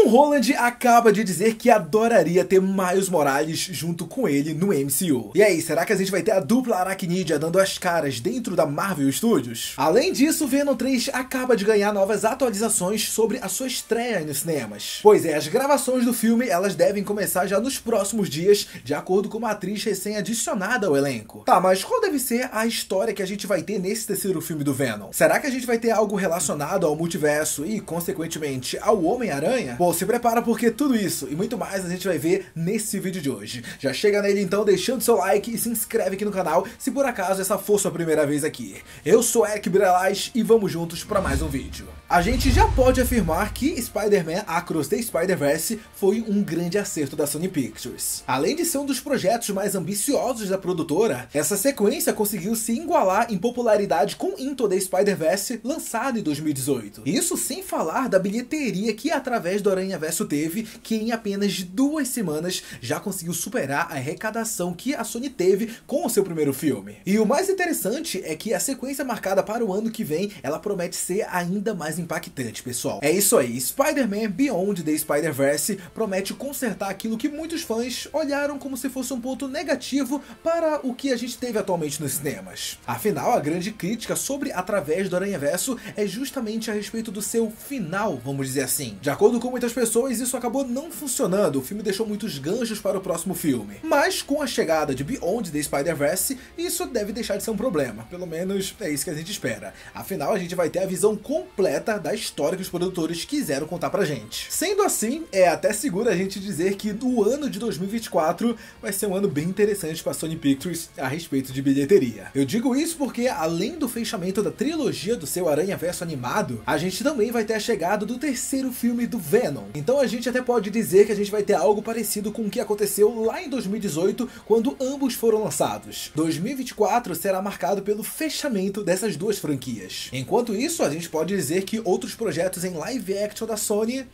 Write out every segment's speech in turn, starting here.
Tom Holland acaba de dizer que adoraria ter Miles Morales junto com ele no MCU. E aí, será que a gente vai ter a dupla aracnídea dando as caras dentro da Marvel Studios? Além disso, Venom 3 acaba de ganhar novas atualizações sobre a sua estreia nos cinemas. Pois é, as gravações do filme elas devem começar já nos próximos dias, de acordo com uma atriz recém-adicionada ao elenco. Tá, mas qual deve ser a história que a gente vai ter nesse terceiro filme do Venom? Será que a gente vai ter algo relacionado ao multiverso e, consequentemente, ao Homem-Aranha? Bom, se prepara porque tudo isso e muito mais a gente vai ver nesse vídeo de hoje. Já chega nele então deixando seu like e se inscreve aqui no canal se por acaso essa for sua primeira vez aqui. Eu sou Eric Brelais e vamos juntos para mais um vídeo. A gente já pode afirmar que Spider-Man Across the Spider-Verse foi um grande acerto da Sony Pictures. Além de ser um dos projetos mais ambiciosos da produtora, essa sequência conseguiu se igualar em popularidade com Into the Spider-Verse, lançado em 2018. Isso sem falar da bilheteria que através do Aranhaverso teve, que em apenas 2 semanas já conseguiu superar a arrecadação que a Sony teve com o seu primeiro filme. E o mais interessante é que a sequência marcada para o ano que vem, ela promete ser ainda mais impactante, pessoal. É isso aí, Spider-Man Beyond the Spider-Verse promete consertar aquilo que muitos fãs olharam como se fosse um ponto negativo para o que a gente teve atualmente nos cinemas. Afinal, a grande crítica sobre Através do Aranhaverso é justamente a respeito do seu final, vamos dizer assim. De acordo com muitas pessoas, isso acabou não funcionando, o filme deixou muitos ganchos para o próximo filme. Mas com a chegada de Beyond the Spider-Verse, isso deve deixar de ser um problema, pelo menos é isso que a gente espera. Afinal, a gente vai ter a visão completa da história que os produtores quiseram contar pra gente. Sendo assim, é até seguro a gente dizer que o ano de 2024 vai ser um ano bem interessante para a Sony Pictures a respeito de bilheteria. Eu digo isso porque, além do fechamento da trilogia do seu Aranhaverso animado, a gente também vai ter a chegada do terceiro filme do Venom. Então a gente até pode dizer que a gente vai ter algo parecido com o que aconteceu lá em 2018, quando ambos foram lançados. 2024 será marcado pelo fechamento dessas duas franquias. Enquanto isso, a gente pode dizer que outros projetos em live action da Sony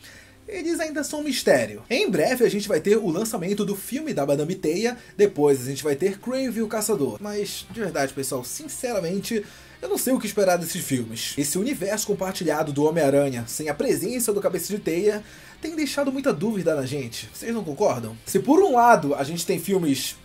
eles ainda são um mistério. Em breve a gente vai ter o lançamento do filme da Madame Teia, depois a gente vai ter Kraven o Caçador. Mas, de verdade, pessoal, sinceramente, eu não sei o que esperar desses filmes. Esse universo compartilhado do Homem-Aranha, sem a presença do Cabeça de Teia, tem deixado muita dúvida na gente. Vocês não concordam? Se por um lado a gente tem filmes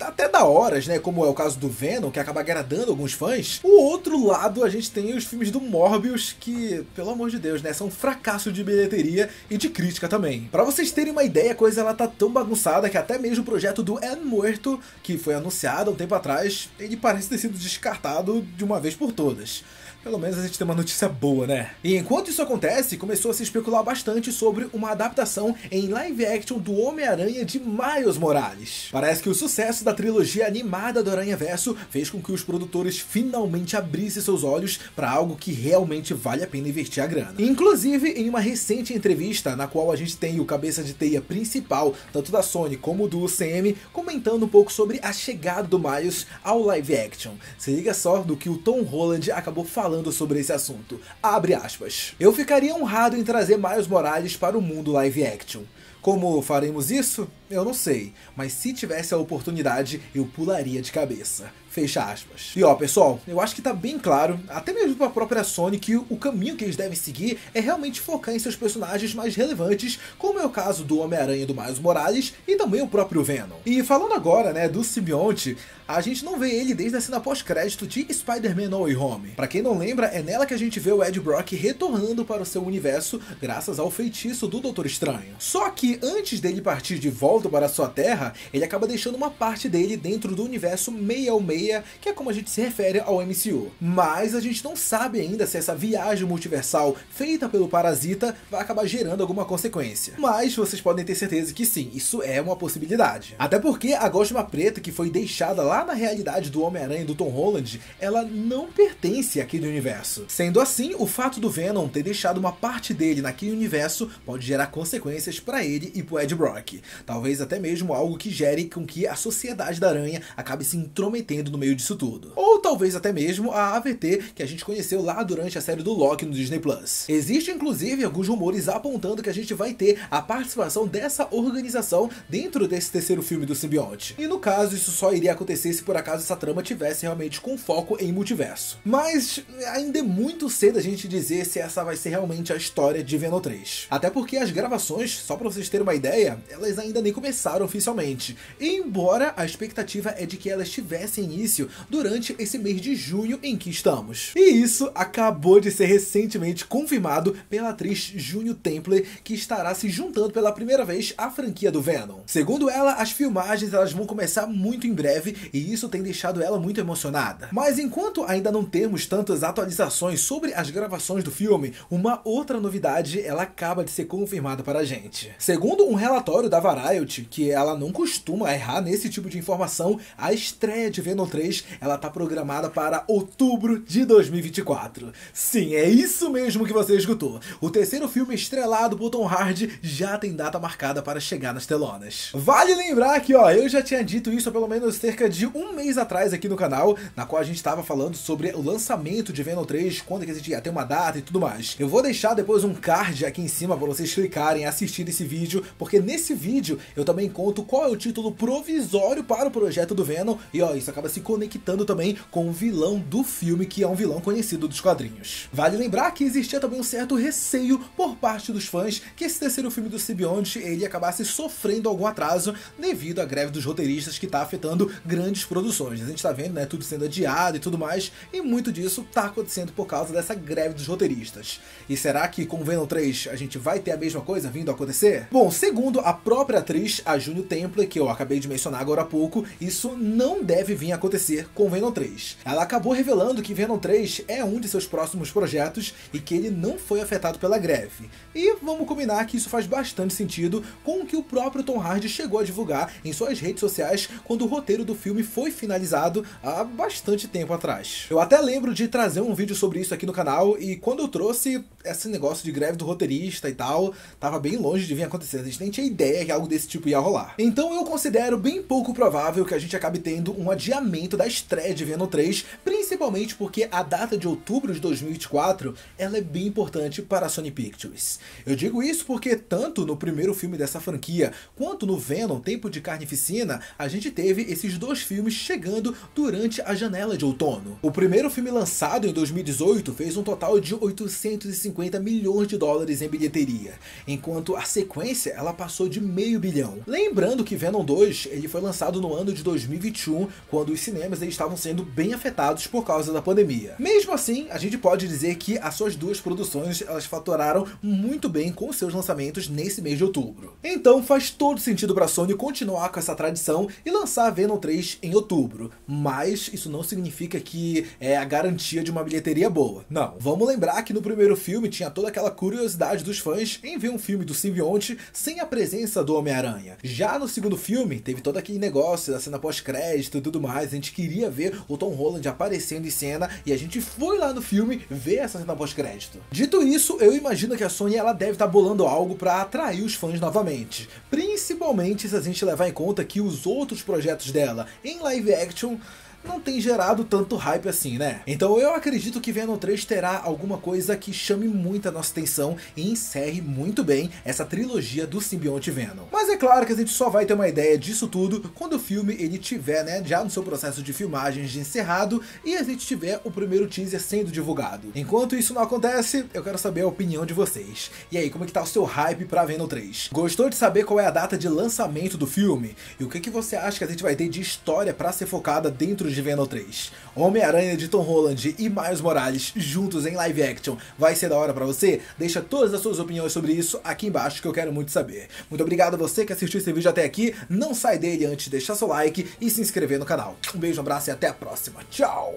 até da horas, né, como é o caso do Venom, que acaba agradando alguns fãs, o outro lado a gente tem os filmes do Morbius, que, pelo amor de Deus, né, são um fracasso de bilheteria e de crítica também. Pra vocês terem uma ideia, a coisa ela tá tão bagunçada que até mesmo o projeto do El Muerto, que foi anunciado há um tempo atrás, ele parece ter sido descartado de uma vez por todas. Pelo menos a gente tem uma notícia boa, né? E enquanto isso acontece, começou a se especular bastante sobre uma adaptação em live action do Homem-Aranha de Miles Morales. Parece que o sucesso da trilogia animada do Aranhaverso fez com que os produtores finalmente abrissem seus olhos para algo que realmente vale a pena investir a grana. Inclusive, em uma recente entrevista, na qual a gente tem o Cabeça de Teia principal, tanto da Sony como do UCM, comentando um pouco sobre a chegada do Miles ao live action. Se liga só do que o Tom Holland acabou falando sobre esse assunto. Abre aspas. Eu ficaria honrado em trazer Miles Morales para o mundo live action. Como faremos isso? Eu não sei, mas se tivesse a oportunidade, eu pularia de cabeça. Fecha aspas. E ó, pessoal, eu acho que tá bem claro, até mesmo pra própria Sony, que o caminho que eles devem seguir é realmente focar em seus personagens mais relevantes, como é o caso do Homem-Aranha do Miles Morales e também o próprio Venom. E falando agora, né, do simbionte, a gente não vê ele desde a cena pós-crédito de Spider-Man No Way Home. Pra quem não lembra, é nela que a gente vê o Ed Brock retornando para o seu universo graças ao feitiço do Doutor Estranho. Só que antes dele partir de volta para a sua terra, ele acaba deixando uma parte dele dentro do universo 616, que é como a gente se refere ao MCU. Mas a gente não sabe ainda se essa viagem multiversal feita pelo Parasita vai acabar gerando alguma consequência. Mas vocês podem ter certeza que sim, isso é uma possibilidade. Até porque a Gosma Preta, que foi deixada lá na realidade do Homem-Aranha do Tom Holland, ela não pertence àquele universo. Sendo assim, o fato do Venom ter deixado uma parte dele naquele universo pode gerar consequências para ele e pro Ed Brock. Talvez até mesmo algo que gere com que a Sociedade da Aranha acabe se intrometendo no no meio disso tudo. Ou talvez até mesmo a AVT que a gente conheceu lá durante a série do Loki no Disney Plus. Existem inclusive alguns rumores apontando que a gente vai ter a participação dessa organização dentro desse terceiro filme do simbionte. E no caso, isso só iria acontecer se por acaso essa trama tivesse realmente com foco em multiverso. Mas ainda é muito cedo a gente dizer se essa vai ser realmente a história de Venom 3. Até porque as gravações, só pra vocês terem uma ideia, elas ainda nem começaram oficialmente. Embora a expectativa é de que elas tivessem início durante esse mês de junho em que estamos. E isso acabou de ser recentemente confirmado pela atriz Juno Temple, que estará se juntando pela primeira vez à franquia do Venom. Segundo ela, as filmagens elas vão começar muito em breve e isso tem deixado ela muito emocionada. Mas enquanto ainda não temos tantas atualizações sobre as gravações do filme, uma outra novidade ela acaba de ser confirmada para a gente. Segundo um relatório da Variety, que ela não costuma errar nesse tipo de informação, a estreia de Venom 3 ela está programada para outubro de 2024. Sim, é isso mesmo que você escutou. O terceiro filme estrelado por Tom Hardy já tem data marcada para chegar nas telonas. Vale lembrar que, eu já tinha dito isso há pelo menos cerca de um mês atrás aqui no canal, na qual a gente estava falando sobre o lançamento de Venom 3, quando que a gente ia ter uma data e tudo mais. Eu vou deixar depois um card aqui em cima para vocês clicarem e assistirem esse vídeo, porque nesse vídeo eu também conto qual é o título provisório para o projeto do Venom, e isso acaba se conectando também com o vilão do filme, que é um vilão conhecido dos quadrinhos. Vale lembrar que existia também um certo receio por parte dos fãs que esse terceiro filme do simbionte ele acabasse sofrendo algum atraso devido à greve dos roteiristas que está afetando grandes produções. A gente está vendo, tudo sendo adiado e tudo mais, e muito disso está acontecendo por causa dessa greve dos roteiristas. E será que com Venom 3 a gente vai ter a mesma coisa vindo a acontecer? Bom, segundo a própria atriz, a Juno Temple, que eu acabei de mencionar agora há pouco, isso não deve vir a acontecer com Venom 3. Ela acabou revelando que Venom 3 é um de seus próximos projetos e que ele não foi afetado pela greve. E vamos combinar que isso faz bastante sentido com o que o próprio Tom Hardy chegou a divulgar em suas redes sociais quando o roteiro do filme foi finalizado há bastante tempo atrás. Eu até lembro de trazer um vídeo sobre isso aqui no canal, e quando eu trouxe esse negócio de greve do roteirista e tal, tava bem longe de vir acontecer. A gente nem tinha ideia que algo desse tipo ia rolar. Então eu considero bem pouco provável que a gente acabe tendo um adiamento da estreia de Venom 3, principalmente porque a data de outubro de 2024 ela é bem importante para a Sony Pictures. Eu digo isso porque tanto no primeiro filme dessa franquia, quanto no Venom Tempo de Carnificina, a gente teve esses dois filmes chegando durante a janela de outono. O primeiro filme lançado em 2018 fez um total de 850 milhões de dólares em bilheteria, enquanto a sequência ela passou de $500 milhão. Lembrando que Venom 2 ele foi lançado no ano de 2021, quando os cinemas eles estavam sendo bem afetados por causa da pandemia. Mesmo assim, a gente pode dizer que as suas duas produções elas faturaram muito bem com seus lançamentos nesse mês de outubro. Então faz todo sentido para a Sony continuar com essa tradição e lançar Venom 3 em outubro, mas isso não significa que é a garantia de uma bilheteria boa. Não, vamos lembrar que no primeiro filme tinha toda aquela curiosidade dos fãs em ver um filme do simbionte sem a presença do Homem-Aranha. Já no segundo filme, teve todo aquele negócio da cena pós-crédito e tudo mais, a gente queria ver o Tom Holland aparecendo em cena e a gente foi lá no filme ver essa cena pós-crédito. Dito isso, eu imagino que a Sony ela deve estar bolando algo para atrair os fãs novamente, principalmente se a gente levar em conta que os outros projetos dela em live action não tem gerado tanto hype assim, né? Então eu acredito que Venom 3 terá alguma coisa que chame muito a nossa atenção e encerre muito bem essa trilogia do simbionte Venom. Mas é claro que a gente só vai ter uma ideia disso tudo quando o filme ele tiver, já no seu processo de filmagens de encerrado e a gente tiver o primeiro teaser sendo divulgado. Enquanto isso não acontece, eu quero saber a opinião de vocês. E aí, como é que tá o seu hype pra Venom 3? Gostou de saber qual é a data de lançamento do filme? E o que você acha que a gente vai ter de história pra ser focada dentro de Venom 3? Homem-Aranha de Tom Holland e Miles Morales juntos em live action vai ser da hora pra você? Deixa todas as suas opiniões sobre isso aqui embaixo que eu quero muito saber. Muito obrigado a você que assistiu esse vídeo até aqui. Não sai dele antes de deixar seu like e se inscrever no canal. Um beijo, um abraço e até a próxima. Tchau!